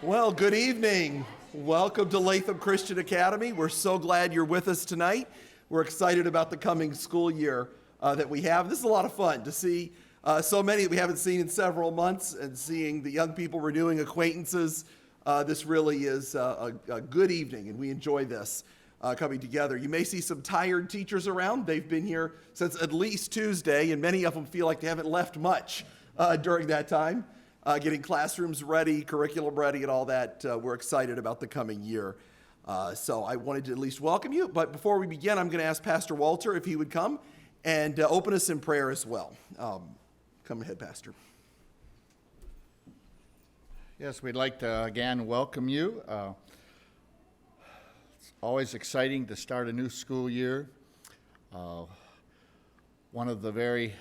Well, good evening. Welcome to Latham Christian Academy. We're so glad you're with us tonight. We're excited about the coming school year that we have. This is a lot of fun to see so many that we haven't seen in several months, and seeing the young people renewing acquaintances. This really is a good evening, and we enjoy this coming together. You may see some tired teachers around. They've been here since at least Tuesday, and many of them feel like they haven't left much during that time. Getting classrooms ready, curriculum ready, and all that. We're excited about the coming year. So I wanted to at least welcome you. But before we begin, I'm going to ask Pastor Walter if he would come and open us in prayer as well. Come ahead, Pastor. Yes, we'd like to again welcome you. It's always exciting to start a new school year. One of the very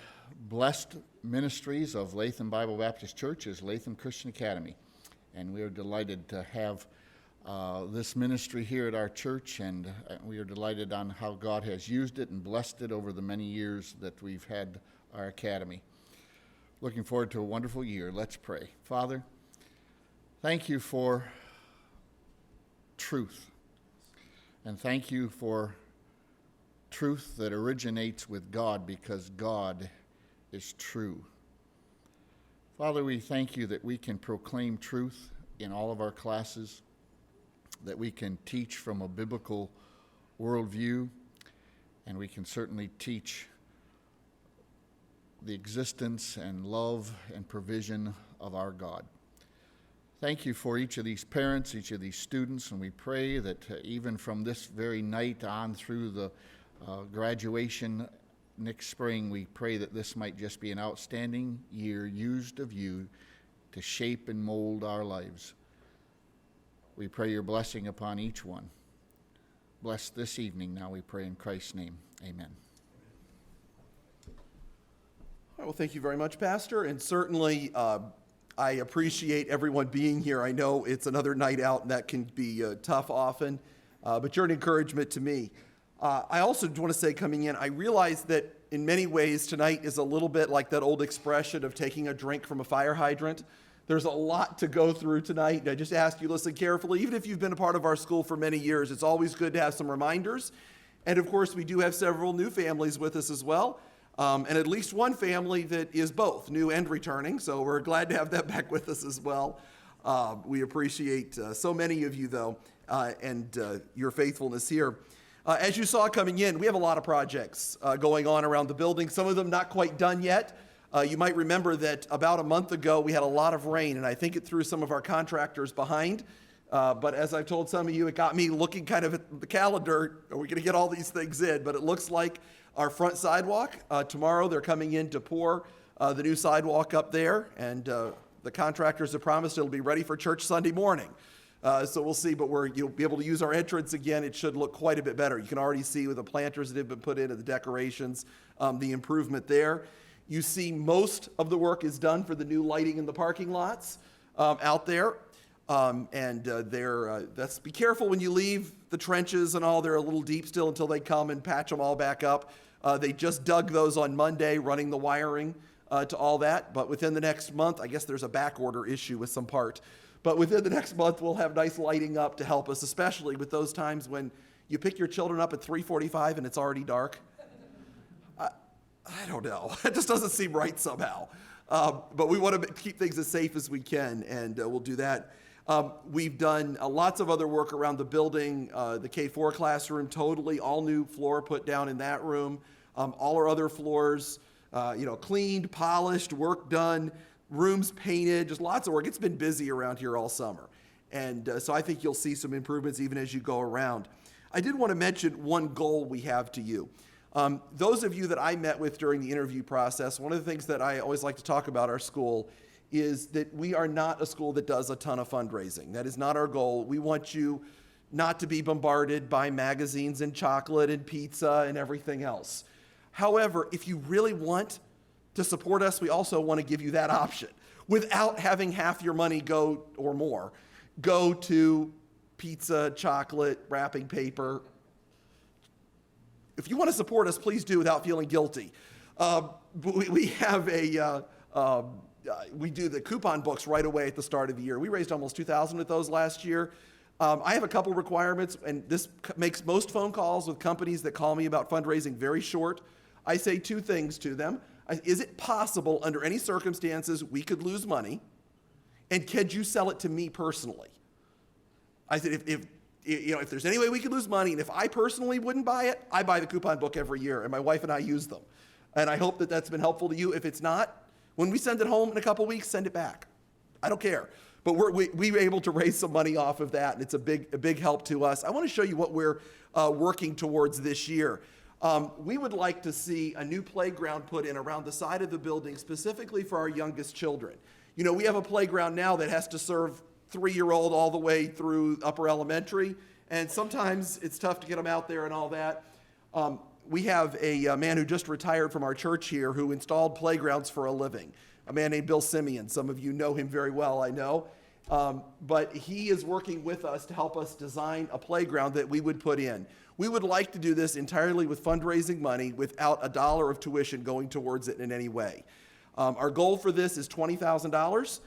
blessed ministries of Latham Bible Baptist Church is Latham Christian Academy, and we are delighted to have this ministry here at our church, and we are delighted on how God has used it and blessed it over the many years that we've had our academy. Looking forward to a wonderful year. Let's pray. Father, thank you for truth, and thank you for truth that originates with God, because God is true. Father, we thank you that we can proclaim truth in all of our classes, that we can teach from a biblical worldview, and we can certainly teach the existence and love and provision of our God. Thank you for each of these parents, each of these students, and we pray that even from this very night on through the graduation next spring, we pray that this might just be an outstanding year used of you to shape and mold our lives. We pray your blessing upon each one. Bless this evening now, we pray in Christ's name. Amen. All right, well, thank you very much, Pastor. And certainly I appreciate everyone being here. I know it's another night out, and that can be tough often, but you're an encouragement to me. I also want to say, coming in, I realize that in many ways tonight is a little bit like that old expression of taking a drink from a fire hydrant. There's a lot to go through tonight, and I just ask you listen carefully. Even if you've been a part of our school for many years, it's always good to have some reminders. And of course, we do have several new families with us as well, and at least one family that is both new and returning, so we're glad to have that back with us as well. We appreciate so many of you, though, and your faithfulness here. As you saw coming in, we have a lot of projects going on around the building, some of them not quite done yet. You might remember that about a month ago we had a lot of rain, and I think it threw some of our contractors behind. But as I've told some of you, it got me looking kind of at the calendar. Are we going to get all these things in? But it looks like our front sidewalk, tomorrow they're coming in to pour the new sidewalk up there, and the contractors have promised it'll be ready for church Sunday morning. So we'll see, but you'll be able to use our entrance again. It should look quite a bit better. You can already see with the planters that have been put in and the decorations, the improvement there. You see most of the work is done for the new lighting in the parking lots out there. That's be careful when you leave the trenches and all. They're a little deep still until they come and patch them all back up. They just dug those on Monday, running the wiring to all that. But within the next month, I guess there's a back order issue with some part. But within the next month, we'll have nice lighting up to help us, especially with those times when you pick your children up at 3:45 and it's already dark. I don't know. It just doesn't seem right somehow. But we want to keep things as safe as we can, and we'll do that. We've done lots of other work around the building. The K4 classroom, totally all new floor put down in that room. All our other floors, cleaned, polished, work done. Rooms painted, just lots of work. It's been busy around here all summer. And so I think you'll see some improvements even as you go around. I did want to mention one goal we have to you. Those of you that I met with during the interview process, one of the things that I always like to talk about our school is that we are not a school that does a ton of fundraising. That is not our goal. We want you not to be bombarded by magazines and chocolate and pizza and everything else. However, if you really want to support us, we also want to give you that option without having half your money go, or more, go to pizza, chocolate, wrapping paper. If you want to support us, please do without feeling guilty. We have a we do the coupon books right away at the start of the year. We raised almost $2,000 with those last year. I have a couple requirements, and this makes most phone calls with companies that call me about fundraising very short. I say two things to them. Is it possible under any circumstances we could lose money? And could you sell it to me personally? I said, if there's any way we could lose money, and if I personally wouldn't buy it, I buy the coupon book every year, and my wife and I use them. And I hope that that's been helpful to you. If it's not, when we send it home in a couple weeks, send it back. I don't care. But we were able to raise some money off of that, and it's a big help to us. I want to show you what we're working towards this year. We would like to see a new playground put in around the side of the building specifically for our youngest children. You know, we have a playground now that has to serve 3-year-old all the way through upper elementary, and sometimes it's tough to get them out there and all that. We have a man who just retired from our church here who installed playgrounds for a living, a man named Bill Simeon. Some of you know him very well, I know. But he is working with us to help us design a playground that we would put in. We would like to do this entirely with fundraising money without a dollar of tuition going towards it in any way. Our goal for this is $20,000.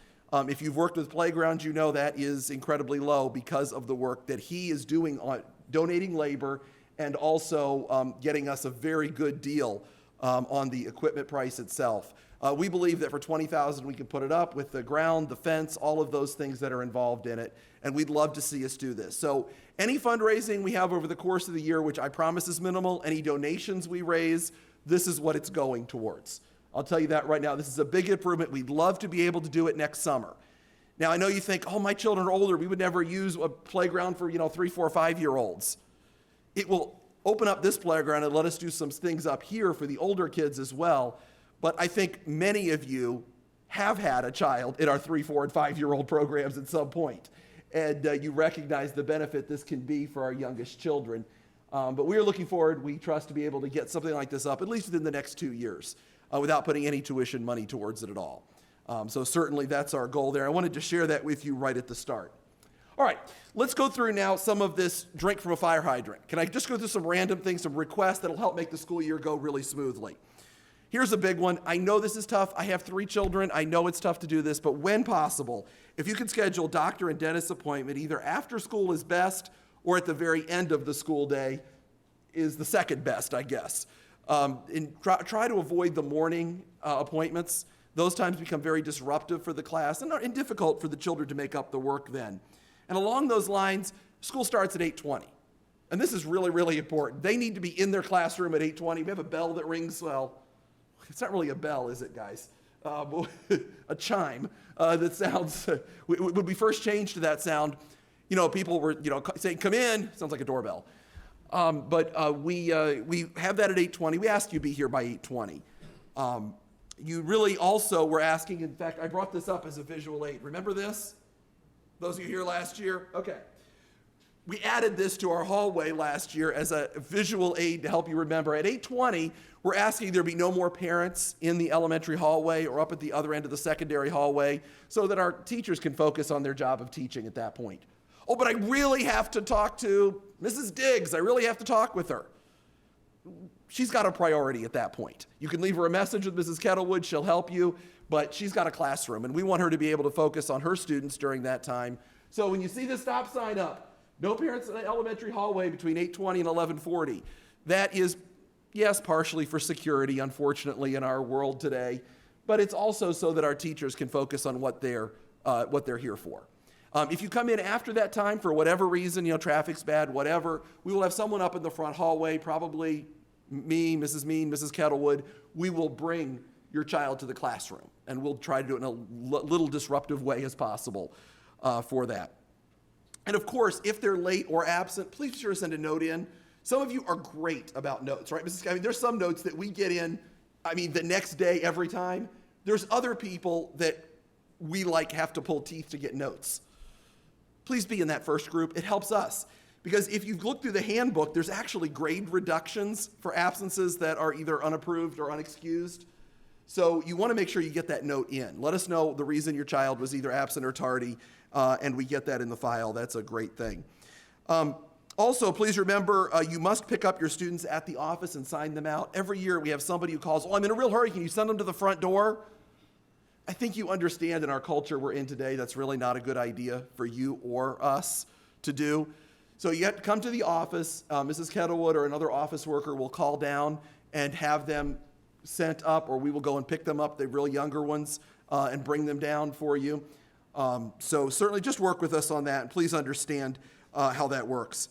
If you've worked with playgrounds, you know that is incredibly low because of the work that he is doing on donating labor and also getting us a very good deal on the equipment price itself. We believe that for $20,000 we can put it up with the ground, the fence, all of those things that are involved in it, and we'd love to see us do this. So any fundraising we have over the course of the year, which I promise is minimal, any donations we raise, this is what it's going towards. I'll tell you that right now. This is a big improvement. We'd love to be able to do it next summer. Now, I know you think, oh, my children are older. We would never use a playground for, 3, 4, 5-year-olds. It will open up this playground and let us do some things up here for the older kids as well. But I think many of you have had a child in our 3, 4, and 5-year-old programs at some point. And you recognize the benefit this can be for our youngest children. But we are looking forward, we trust, to be able to get something like this up, at least within the next 2 years, without putting any tuition money towards it at all. So certainly that's our goal there. I wanted to share that with you right at the start. All right, let's go through now some of this drink from a fire hydrant. Can I just go through some random things, some requests that'll help make the school year go really smoothly? Here's a big one. I know this is tough. I have 3 children. I know it's tough to do this, but when possible, if you can schedule doctor and dentist appointment either after school is best or at the very end of the school day is the second best, I guess. And try to avoid the morning appointments. Those times become very disruptive for the class and difficult for the children to make up the work then. And along those lines, school starts at 8:20. And this is really, really important. They need to be in their classroom at 8:20. We have a bell that rings, well, it's not really a bell, is it, guys? A chime that sounds, when we first changed to that sound, people were, saying, come in, sounds like a doorbell. But we have that at 8:20. We ask you to be here by 8:20. You really also were asking, in fact, I brought this up as a visual aid. Remember this? Those of you here last year? Okay. We added this to our hallway last year as a visual aid to help you remember. At 8:20, we're asking there be no more parents in the elementary hallway or up at the other end of the secondary hallway so that our teachers can focus on their job of teaching at that point. Oh, but I really have to talk to Mrs. Diggs. I really have to talk with her. She's got a priority at that point. You can leave her a message with Mrs. Kettlewood. She'll help you, but she's got a classroom, and we want her to be able to focus on her students during that time. So when you see the stop sign up, no parents in the elementary hallway between 8:20 and 11:40, that is, yes, partially for security, unfortunately, in our world today, but it's also so that our teachers can focus on what they're here for. If you come in after that time for whatever reason, traffic's bad, whatever, we will have someone up in the front hallway, probably me, Mrs. Mean, Mrs. Kettlewood. We will bring your child to the classroom, and we'll try to do it in a little disruptive way as possible for that. And of course, if they're late or absent, please be sure to send a note in. Some of you are great about notes, right, Mrs. There's some notes that we get in, the next day every time. There's other people that we have to pull teeth to get notes. Please be in that first group. It helps us. Because if you've looked through the handbook, there's actually grade reductions for absences that are either unapproved or unexcused. So you want to make sure you get that note in. Let us know the reason your child was either absent or tardy, and we get that in the file. That's a great thing. Also, please remember, you must pick up your students at the office and sign them out. Every year we have somebody who calls, I'm in a real hurry. Can you send them to the front door? I think you understand in our culture we're in today, that's really not a good idea for you or us to do. So you have to come to the office. Mrs. Kettlewood or another office worker will call down and have them sent up, or we will go and pick them up, the real younger ones, and bring them down for you. So certainly just work with us on that, and please understand how that works.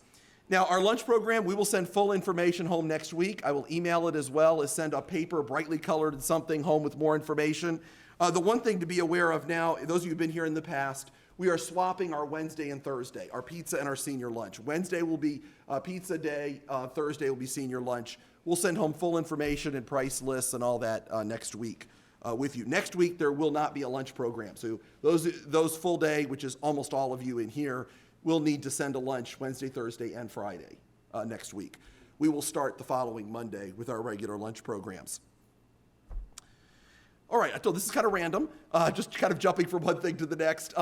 Now, our lunch program, we will send full information home next week. I will email it as well as send a paper, brightly colored something home with more information. The one thing to be aware of now, those of you who've been here in the past, we are swapping our Wednesday and Thursday, our pizza and our senior lunch. Wednesday will be pizza day, Thursday will be senior lunch. We'll send home full information and price lists and all that next week with you. Next week, there will not be a lunch program. So those full day, which is almost all of you in here, will need to send a lunch Wednesday, Thursday, and Friday next week. We will start the following Monday with our regular lunch programs. All right, I told this is kind of random, just kind of jumping from one thing to the next.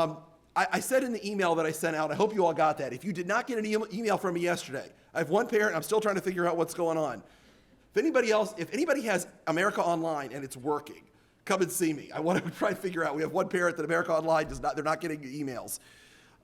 I said in the email that I sent out, I hope you all got that. If you did not get an email from me yesterday, I have one parent, I'm still trying to figure out what's going on. If anybody has America Online and it's working, come and see me. I want to try to figure out. We have one parent that America Online they're not getting emails.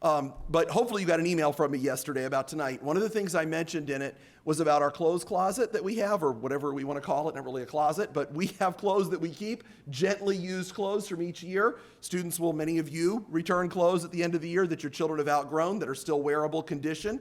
But hopefully you got an email from me yesterday about tonight. One of the things I mentioned in it was about our clothes closet that we have, or whatever we want to call it, not really a closet, but we have clothes that we keep, gently used clothes from each year. Students will, many of you, return clothes at the end of the year that your children have outgrown that are still wearable condition.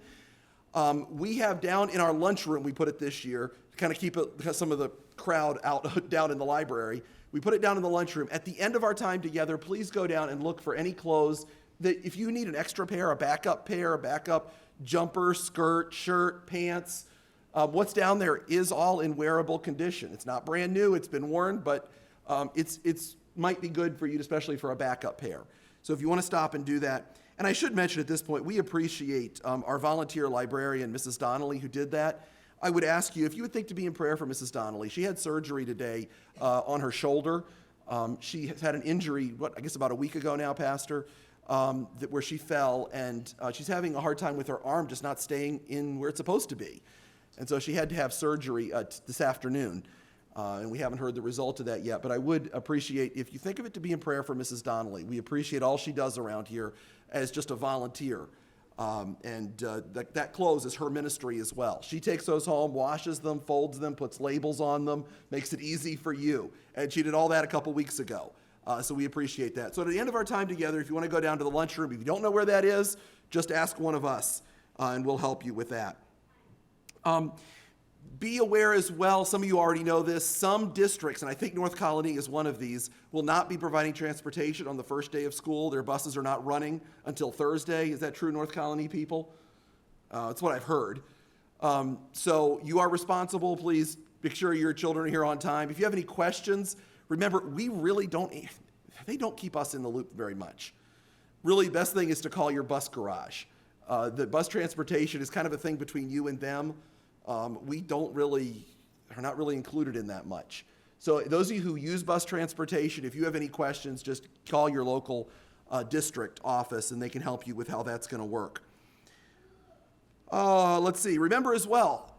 We have down in our lunchroom, we put it this year, to kind of keep some of the crowd out down in the library. We put it down in the lunchroom. At the end of our time together, please go down and look for any clothes that if you need an extra pair, a backup jumper, skirt, shirt, pants, what's down there is all in wearable condition. It's not brand new, it's been worn, but it's might be good for you, especially for a backup pair. So if you want to stop and do that. And I should mention at this point, we appreciate our volunteer librarian, Mrs. Donnelly, who did that. I would ask you, if you would think to be in prayer for Mrs. Donnelly. She had surgery today on her shoulder. She has had an injury, I guess about a week ago now, Pastor, where she fell, and she's having a hard time with her arm just not staying in where it's supposed to be. And so she had to have surgery this afternoon, and we haven't heard the result of that yet. But I would appreciate, if you think of it, to be in prayer for Mrs. Donnelly. We appreciate all she does around here as just a volunteer. That clothes is her ministry as well. She takes those home, washes them, folds them, puts labels on them, makes it easy for you. And she did all that a couple weeks ago. So we appreciate that. So at the end of our time together, if you want to go down to the lunchroom, if you don't know where that is, just ask one of us, and we'll help you with that. Be aware as well, some of you already know this, some districts, and I think North Colony is one of these, will not be providing transportation on the first day of school. Their buses are not running until Thursday. Is that true, North Colony people? That's what I've heard. So you are responsible. Please make sure your children are here on time. If you have any questions, remember, they don't keep us in the loop very much. Really, the best thing is to call your bus garage. The bus transportation is kind of a thing between you and them. We are not really included in that much. So those of you who use bus transportation, if you have any questions, just call your local district office and they can help you with how that's going to work. Let's see. Remember as well,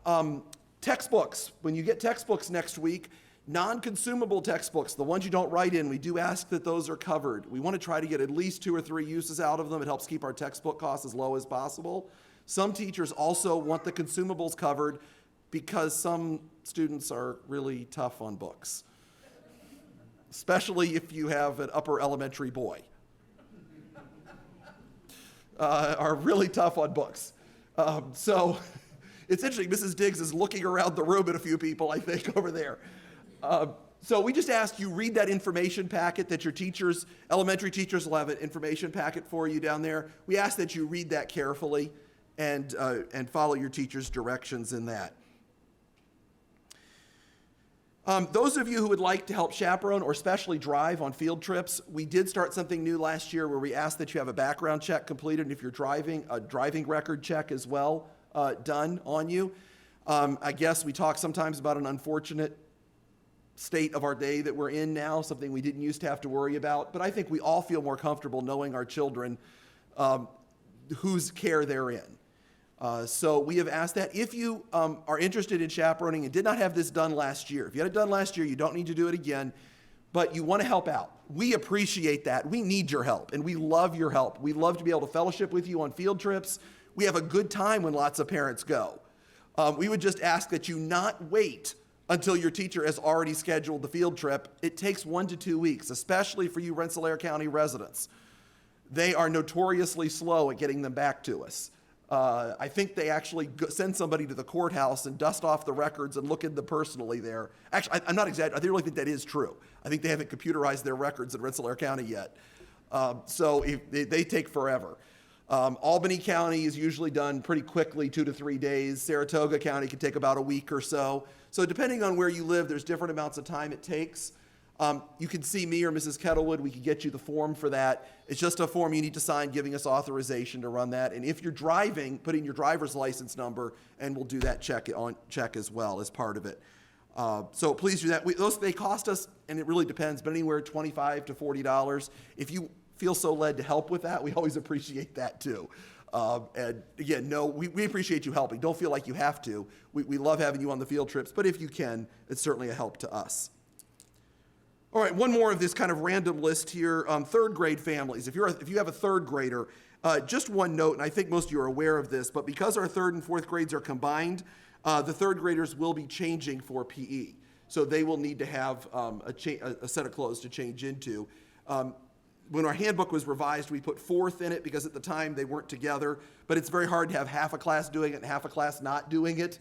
textbooks. When you get textbooks next week, non-consumable textbooks, the ones you don't write in, we do ask that those are covered. We want to try to get at least 2 or 3 uses out of them. It helps keep our textbook costs as low as possible. Some teachers also want the consumables covered because some students are really tough on books, especially if you have an upper elementary boy. Are really tough on books. So it's interesting, Mrs. Diggs is looking around the room at a few people, I think, over there. So we just ask you read that information packet that your teachers, elementary teachers will have an information packet for you down there. We ask that you read that carefully and follow your teacher's directions in that. Those of you who would like to help chaperone or especially drive on field trips, we did start something new last year where we asked that you have a background check completed, and if you're driving, a driving record check as well done on you. I guess we talk sometimes about an unfortunate state of our day that we're in now, something we didn't used to have to worry about, but I think we all feel more comfortable knowing our children whose care they're in. So we have asked that. If you are interested in chaperoning and did not have this done last year, if you had it done last year, you don't need to do it again. but you want to help out. We appreciate that. We need your help, and we love your help. We love to be able to fellowship with you on field trips. We have a good time when lots of parents go. We would just ask that you not wait until your teacher has already scheduled the field trip. It takes 1 to 2 weeks, especially for you Rensselaer County residents. They are notoriously slow at getting them back to us. I think they actually send somebody to the courthouse and dust off the records and look at them personally there. Actually, I'm not exaggerating. I really think that is true. I think they haven't computerized their records in Rensselaer County yet. So they take forever. Albany County is usually done pretty quickly, 2 to 3 days. Saratoga County can take about a week or so. So depending on where you live, there's different amounts of time it takes. You can see me or Mrs. Kettlewood. We can get you the form for that. It's just a form you need to sign giving us authorization to run that. And if you're driving, put in your driver's license number, and we'll do that check as well as part of it. So please do that. They cost us, and it really depends, but anywhere $25 to $40. If you feel so led to help with that, we always appreciate that too. And again, no, we appreciate you helping. Don't feel like you have to. We love having you on the field trips, but if you can, it's certainly a help to us. All right, one more of this kind of random list here. Third grade families. If you have a third grader, just one note, and I think most of you are aware of this, but because our third and fourth grades are combined, the third graders will be changing for PE. So they will need to have a set of clothes to change into. When our handbook was revised, we put fourth in it because at the time they weren't together, but it's very hard to have half a class doing it and half a class not doing it.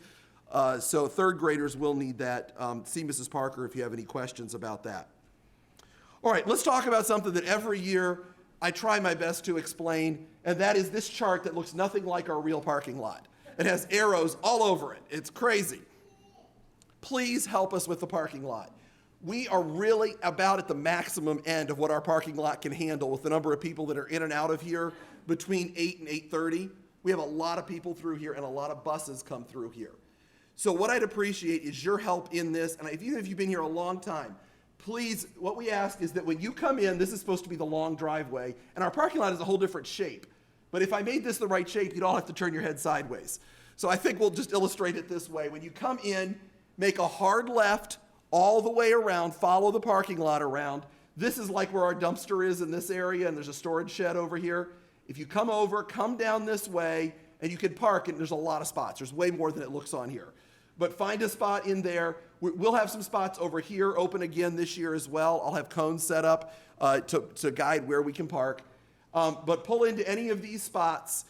So third graders will need that. See Mrs. Parker if you have any questions about that. All right, let's talk about something that every year I try my best to explain, and that is this chart that looks nothing like our real parking lot. It has arrows all over it. It's crazy. Please help us with the parking lot. We are really about at the maximum end of what our parking lot can handle with the number of people that are in and out of here between 8 and 8:30. We have a lot of people through here and a lot of buses come through here. So what I'd appreciate is your help in this, and even if you've been here a long time, please, what we ask is that when you come in, this is supposed to be the long driveway, and our parking lot is a whole different shape. But if I made this the right shape, you'd all have to turn your head sideways. So I think we'll just illustrate it this way. When you come in, make a hard left all the way around, follow the parking lot around. This is like where our dumpster is in this area, and there's a storage shed over here. If you come over, come down this way, and you can park, and there's a lot of spots. There's way more than it looks on here. But find a spot in there. We'll have some spots over here open again this year as well. I'll have cones set up to guide where we can park. But pull into any of these spots.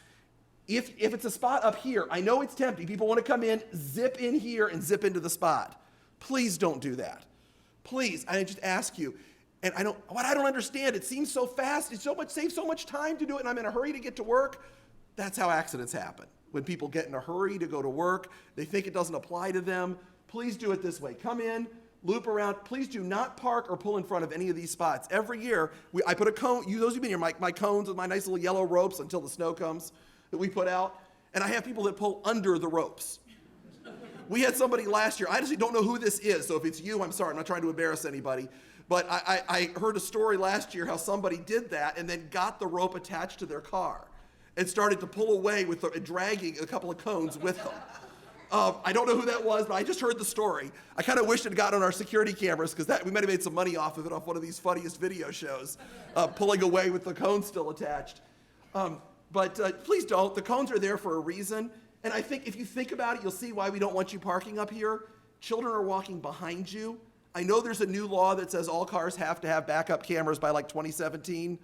If it's a spot up here, I know it's tempting. People want to come in, zip in here, and zip into the spot. Please don't do that. Please, I just ask you. And I don't understand. It seems so fast. It saves so much time to do it, and I'm in a hurry to get to work. That's how accidents happen. When people get in a hurry to go to work, they think it doesn't apply to them. Please do it this way. Come in, loop around. Please do not park or pull in front of any of these spots. Every year, I put a cone, those who've been here, my cones with my nice little yellow ropes until the snow comes that we put out, and I have people that pull under the ropes. We had somebody last year, I actually don't know who this is, so if it's you, I'm sorry, I'm not trying to embarrass anybody, but I heard a story last year how somebody did that and then got the rope attached to their car and started to pull away with dragging a couple of cones with them. I don't know who that was, but I just heard the story. I kind of wish it had gotten on our security cameras because we might have made some money off of it off one of these funniest video shows, pulling away with the cones still attached. But please don't. The cones are there for a reason. And I think if you think about it, you'll see why we don't want you parking up here. Children are walking behind you. I know there's a new law that says all cars have to have backup cameras by like 2017.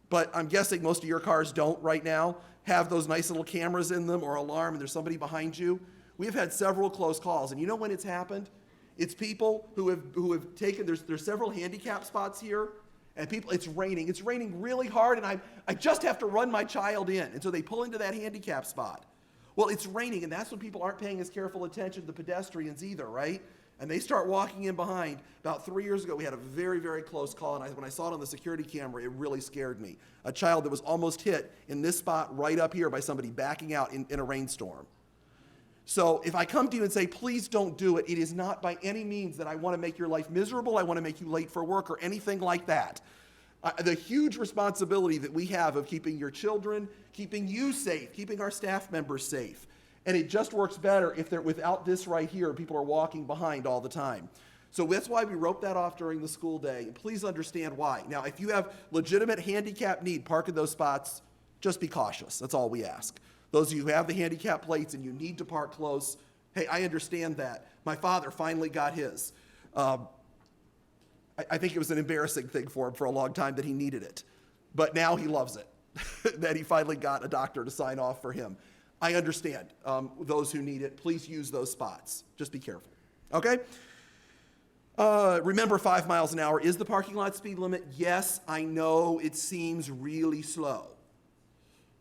But I'm guessing most of your cars don't right now have those nice little cameras in them or alarm and there's somebody behind you. We've had several close calls, and you know when it's happened? It's people who have taken, there's several handicap spots here, and people, it's raining really hard, and I just have to run my child in, and so they pull into that handicap spot. Well, it's raining, and that's when people aren't paying as careful attention to the pedestrians either, right? And they start walking in behind. About 3 years ago, we had a very, very close call, and when I saw it on the security camera, it really scared me. A child that was almost hit in this spot right up here by somebody backing out in a rainstorm. So if I come to you and say, please don't do it, it is not by any means that I want to make your life miserable, I want to make you late for work or anything like that. The huge responsibility that we have of keeping your children, keeping you safe, keeping our staff members safe. And it just works better if they're without this right here, people are walking behind all the time. So that's why we roped that off during the school day. And please understand why. Now, if you have legitimate handicap need, park in those spots. Just be cautious. That's all we ask. Those of you who have the handicap plates and you need to park close, hey, I understand that. My father finally got his. I think it was an embarrassing thing for him for a long time that he needed it. But now he loves it, that he finally got a doctor to sign off for him. I understand those who need it. Please use those spots. Just be careful. Okay? Remember, 5 miles an hour is the parking lot speed limit. Yes, I know it seems really slow.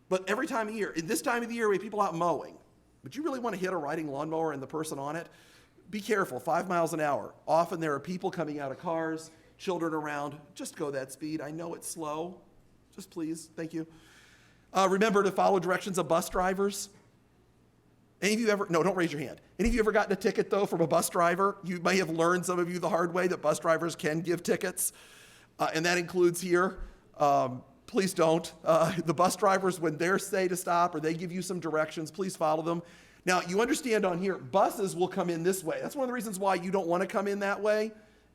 But every time of year, in this time of the year, we have people out mowing. But you really want to hit a riding lawnmower and the person on it? Be careful, 5 miles an hour. Often there are people coming out of cars, children around. Just go that speed. I know it's slow. Just please, thank you. Remember to follow directions of bus drivers. Any of you ever, no, don't raise your hand. Any of you ever gotten a ticket, though, from a bus driver? You may have learned, some of you, the hard way that bus drivers can give tickets, and that includes here. Please don't. The bus drivers, when they say to stop or they give you some directions, please follow them. Now, you understand on here, buses will come in this way. That's one of the reasons why you don't want to come in that way.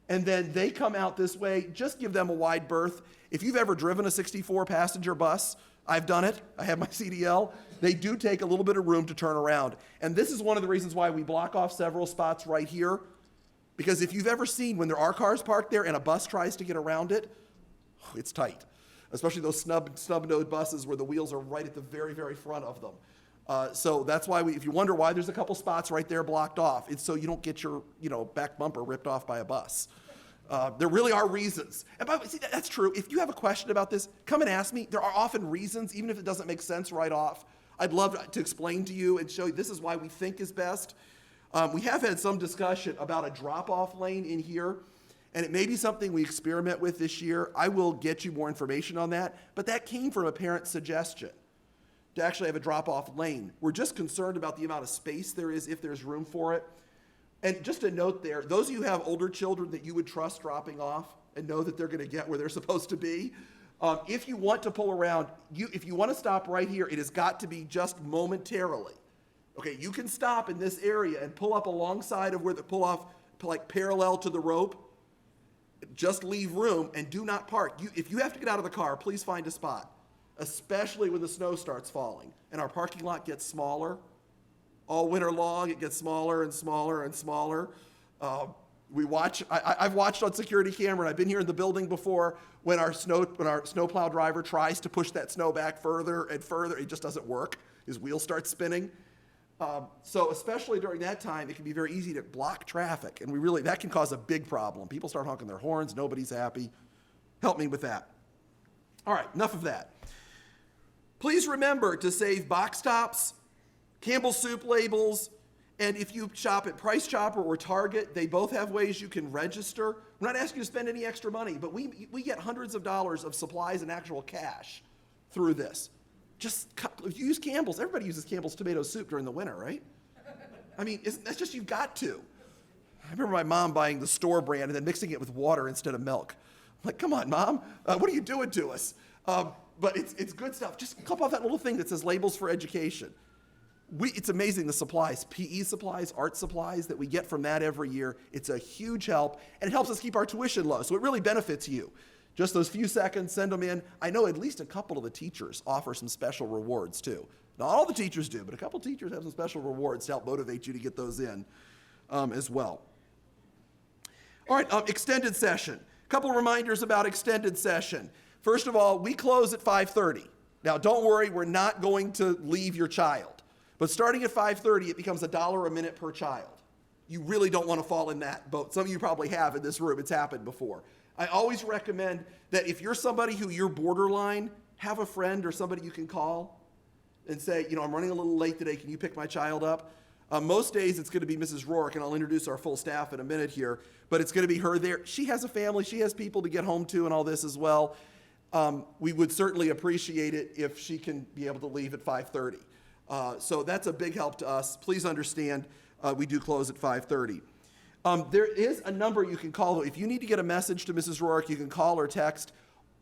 And then they come out this way. Just give them a wide berth. If you've ever driven a 64-passenger bus, I've done it. I have my CDL. They do take a little bit of room to turn around. And this is one of the reasons why we block off several spots right here. Because if you've ever seen when there are cars parked there and a bus tries to get around it, it's tight. Especially those snub-nosed buses where the wheels are right at the very, very front of them. So that's why if you wonder why there's a couple spots right there blocked off, it's so you don't get your back bumper ripped off by a bus. There really are reasons. And by the way, see, that's true. If you have a question about this, come and ask me. There are often reasons, even if it doesn't make sense right off. I'd love to explain to you and show you this is why we think is best. We have had some discussion about a drop-off lane in here, and it may be something we experiment with this year. I will get you more information on that, but that came from a parent's suggestion to actually have a drop-off lane. We're just concerned about the amount of space there is if there's room for it. And just a note there, those of you who have older children that you would trust dropping off and know that they're going to get where they're supposed to be, if you want to pull around, if you want to stop right here, it has got to be just momentarily. Okay, you can stop in this area and pull up alongside of where the pull-off, like parallel to the rope. Just leave room and do not park. If you have to get out of the car, please find a spot, especially when the snow starts falling and our parking lot gets smaller. All winter long, it gets smaller and smaller and smaller. I've watched on security camera, and I've been here in the building before, when our snowplow driver tries to push that snow back further and further, it just doesn't work. His wheels start spinning. So especially during that time, it can be very easy to block traffic, and that can cause a big problem. People start honking their horns, nobody's happy. Help me with that. All right, enough of that. Please remember to save box tops, Campbell's soup labels, and if you shop at Price Chopper or Target, they both have ways you can register. I'm not asking you to spend any extra money, but we get hundreds of dollars of supplies and actual cash through this. If you use Campbell's, everybody uses Campbell's tomato soup during the winter, right? I mean, that's just, you've got to. I remember my mom buying the store brand and then mixing it with water instead of milk. I'm like, come on, Mom, what are you doing to us? But it's good stuff. Just clip off that little thing that says labels for education. It's amazing the supplies, PE supplies, art supplies that we get from that every year. It's a huge help, and it helps us keep our tuition low, so it really benefits you. Just those few seconds, send them in. I know at least a couple of the teachers offer some special rewards too. Not all the teachers do, but a couple teachers have some special rewards to help motivate you to get those in as well. All right, extended session. A couple reminders about extended session. First of all, we close at 5:30. Now, don't worry, we're not going to leave your child. But starting at 5:30, it becomes $1 a minute per child. You really don't want to fall in that boat. Some of you probably have in this room. It's happened before. I always recommend that if you're somebody who you're borderline, have a friend or somebody you can call and say, I'm running a little late today. Can you pick my child up? Most days it's going to be Mrs. Rourke, and I'll introduce our full staff in a minute here, but it's going to be her there. She has a family. She has people to get home to and all this as well. We would certainly appreciate it if she can be able to leave at 5:30. So that's a big help to us. Please understand, we do close at 5:30. There is a number you can call, though. If you need to get a message to Mrs. Rourke, you can call or text,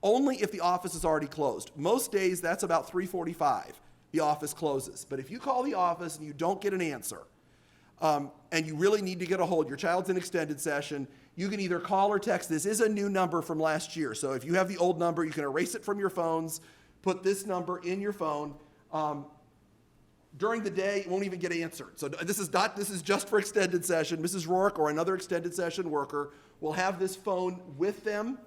only if the office is already closed. Most days, that's about 3:45, the office closes. But if you call the office and you don't get an answer, and you really need to get a hold, your child's in extended session, you can either call or text. This is a new number from last year. So if you have the old number, you can erase it from your phones, put this number in your phone. During the day, it won't even get answered. So this is just for extended session. Mrs. Rourke or another extended session worker will have this phone with them.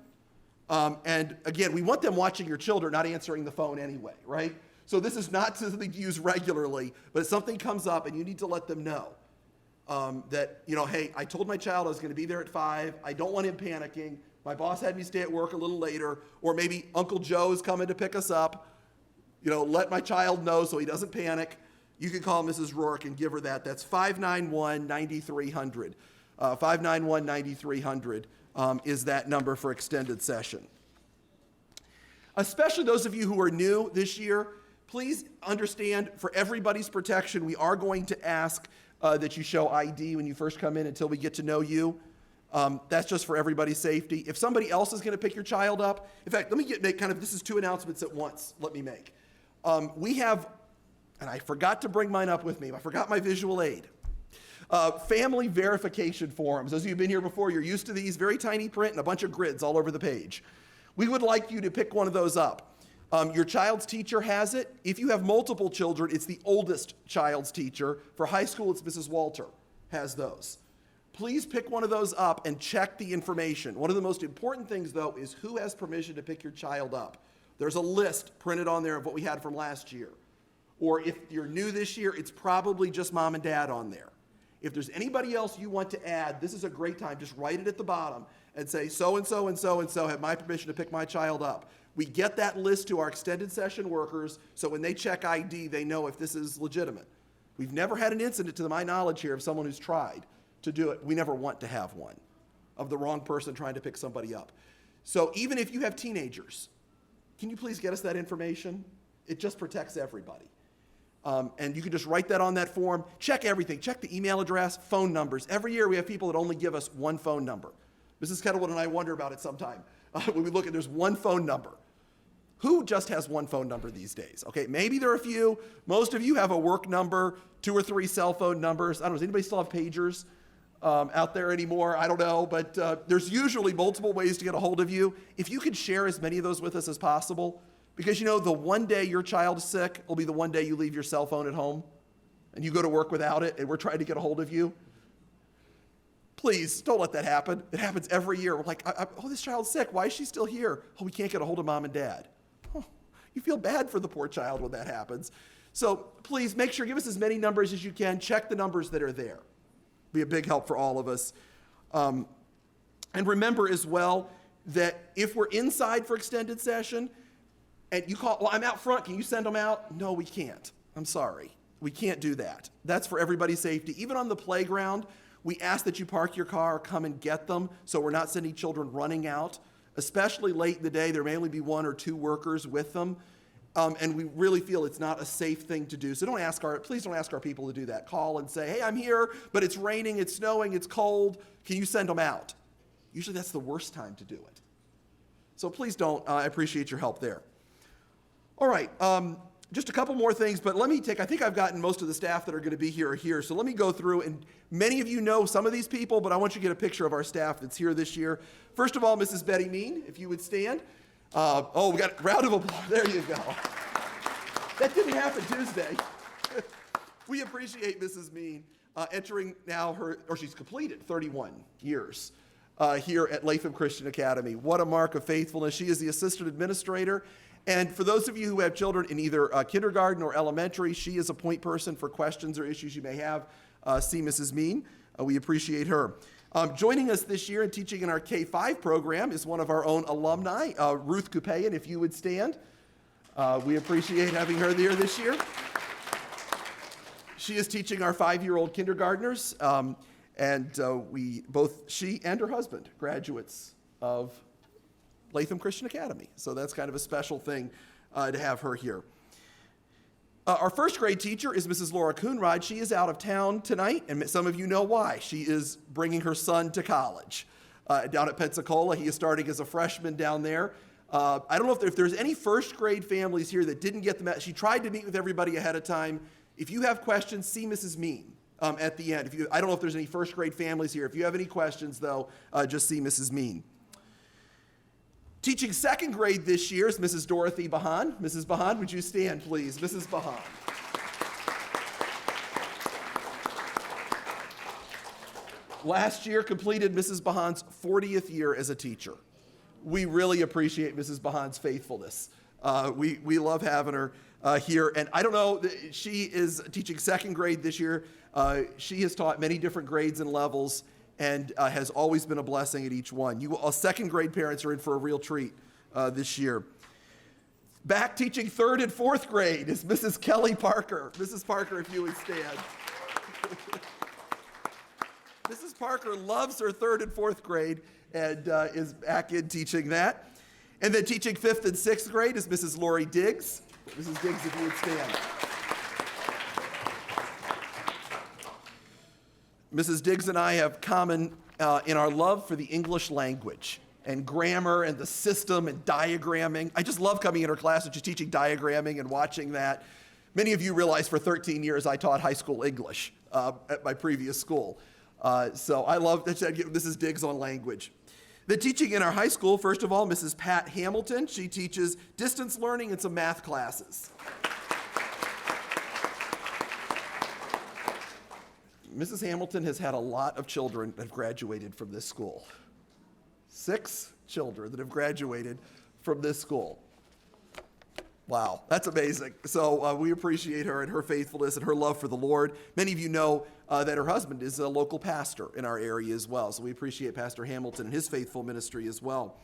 And again, we want them watching your children, not answering the phone anyway, right? So this is not something to use regularly, but if something comes up and you need to let them know that, hey, I told my child I was going to be there at 5. I don't want him panicking. My boss had me stay at work a little later, or maybe Uncle Joe is coming to pick us up. Let my child know so he doesn't panic. You can call Mrs. Rourke and give her that. That's 591-9300. 591-9300 is that number for extended session. Especially those of you who are new this year, please understand, for everybody's protection, we are going to ask that you show ID when you first come in until we get to know you. That's just for everybody's safety. If somebody else is going to pick your child up, in fact, let me this is 2 announcements at once, let me make. We have, and I forgot to bring mine up with me, I forgot my visual aid. Family verification forms. Those of you who've been here before, you're used to these, very tiny print and a bunch of grids all over the page. We would like you to pick one of those up. Your child's teacher has it. If you have multiple children, it's the oldest child's teacher. For high school, it's Mrs. Walter has those. Please pick one of those up and check the information. One of the most important things, though, is who has permission to pick your child up. There's a list printed on there of what we had from last year. Or if you're new this year, it's probably just mom and dad on there. If there's anybody else you want to add, this is a great time. Just write it at the bottom and say, so-and-so and so-and-so have my permission to pick my child up. We get that list to our extended session workers, so when they check ID, they know if this is legitimate. We've never had an incident, to my knowledge here, of someone who's tried to do it. We never want to have one, of the wrong person trying to pick somebody up. So even if you have teenagers, can you please get us that information? It just protects everybody. And you can just write that on that form. Check everything. Check the email address, phone numbers. Every year we have people that only give us one phone number. Mrs. Kettlewood and I wonder about it sometime. When we look at, there's one phone number. Who just has one phone number these days? Okay, maybe there are a few. Most of you have a work number, 2 or 3 cell phone numbers. I don't know, does anybody still have pagers out there anymore? I don't know, but there's usually multiple ways to get a hold of you. If you could share as many of those with us as possible, because the one day your child is sick will be the one day you leave your cell phone at home and you go to work without it and we're trying to get a hold of you. Please, don't let that happen. It happens every year. We're like, oh, this child's sick. Why is she still here? Oh, we can't get a hold of mom and dad. Oh, you feel bad for the poor child when that happens. So please make sure, give us as many numbers as you can. Check the numbers that are there. Be a big help for all of us. And remember as well that if we're inside for extended session and you call, well, I'm out front, can you send them out? No, we can't. I'm sorry. We can't do that. That's for everybody's safety. Even on the playground, we ask that you park your car or come and get them so we're not sending children running out. Especially late in the day, there may only be 1 or 2 workers with them. And we really feel it's not a safe thing to do. So please don't ask our people to do that. Call and say, hey, I'm here, but it's raining, it's snowing, it's cold. Can you send them out? Usually that's the worst time to do it. So please don't. I appreciate your help there. All right. Just a couple more things, but I think I've gotten most of the staff that are going to be here. So let me go through, and many of you know some of these people, but I want you to get a picture of our staff that's here this year. First of all, Mrs. Betty Mean, if you would stand. We got a round of applause. There you go. That didn't happen Tuesday. We appreciate Mrs. Mean entering now she's completed 31 years here at Latham Christian Academy. What a mark of faithfulness. She is the assistant administrator. And for those of you who have children in either kindergarten or elementary, she is a point person for questions or issues you may have. See Mrs. Mean. We appreciate her. Joining us this year and teaching in our K-5 program is one of our own alumni, Ruth Kupayan, if you would stand. We appreciate having her there this year. She is teaching our 5-year-old kindergartners, she and her husband, graduates of Latham Christian Academy. So that's kind of a special thing to have her here. Our first grade teacher is Mrs. Laura Coonrod. She is out of town tonight, and some of you know why. She is bringing her son to college down at Pensacola. He is starting as a freshman down there. I don't know if there's any first grade families here that didn't get the message. She tried to meet with everybody ahead of time. If you have questions, see Mrs. Mean. at the end. I don't know if there's any first grade families here. If you have any questions, though, just see Mrs. Mean. Teaching second grade this year is Mrs. Dorothy Bahan. Mrs. Bahan, would you stand, please? Mrs. Bahan. Last year completed Mrs. Bahan's 40th year as a teacher. We really appreciate Mrs. Bahan's faithfulness. We love having her here. And I don't know, she is teaching second grade this year. She has taught many different grades and levels and has always been a blessing at each one. You second grade parents are in for a real treat this year. Back teaching third and fourth grade is Mrs. Kelly Parker. Mrs. Parker, if you would stand. Mrs. Parker loves her third and fourth grade and is back in teaching that. And then teaching fifth and sixth grade is Mrs. Lori Diggs. Mrs. Diggs, if you would stand. Mrs. Diggs and I have common in our love for the English language and grammar and the system and diagramming. I just love coming in her class and she's teaching diagramming and watching that. Many of you realize for 13 years I taught high school English at my previous school. So I love that Mrs. Diggs on language. The teaching in our high school, first of all, Mrs. Pat Hamilton. She teaches distance learning and some math classes. Mrs. Hamilton has had a lot of children that have graduated from this school. 6 children that have graduated from this school. Wow, that's amazing. So we appreciate her and her faithfulness and her love for the Lord. Many of you know that her husband is a local pastor in our area as well. So we appreciate Pastor Hamilton and his faithful ministry as well.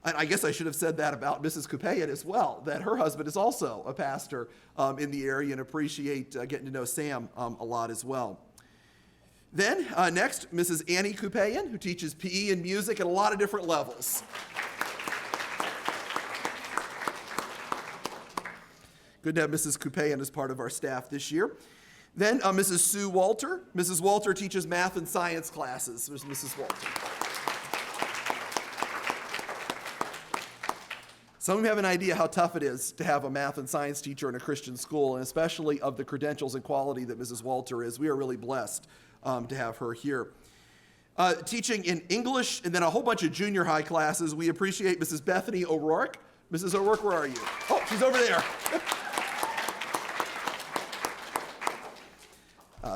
And I guess I should have said that about Mrs. Kupayan as well, that her husband is also a pastor in the area, and appreciate getting to know Sam a lot as well. Then next, Mrs. Annie Kupayan, who teaches PE and music at a lot of different levels. Good to have Mrs. Kupayan as part of our staff this year. Then Mrs. Sue Walter. Mrs. Walter teaches math and science classes. There's Mrs. Walter. Some of you have an idea how tough it is to have a math and science teacher in a Christian school, and especially of the credentials and quality that Mrs. Walter is. We are really blessed to have her here. Teaching in English and then a whole bunch of junior high classes, we appreciate Mrs. Bethany O'Rourke. Mrs. O'Rourke, where are you? Oh, she's over there.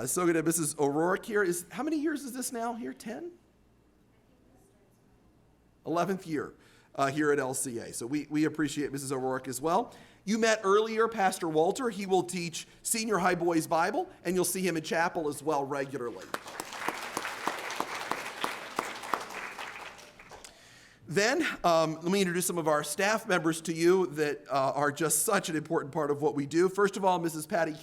So good to have Mrs. O'Rourke here. How many years is this now here? 10? 11th year here at LCA. So we appreciate Mrs. O'Rourke as well. You met earlier Pastor Walter. He will teach senior high boys Bible, and you'll see him in chapel as well regularly. Then, let me introduce some of our staff members to you that are just such an important part of what we do. First of all, Mrs. Patty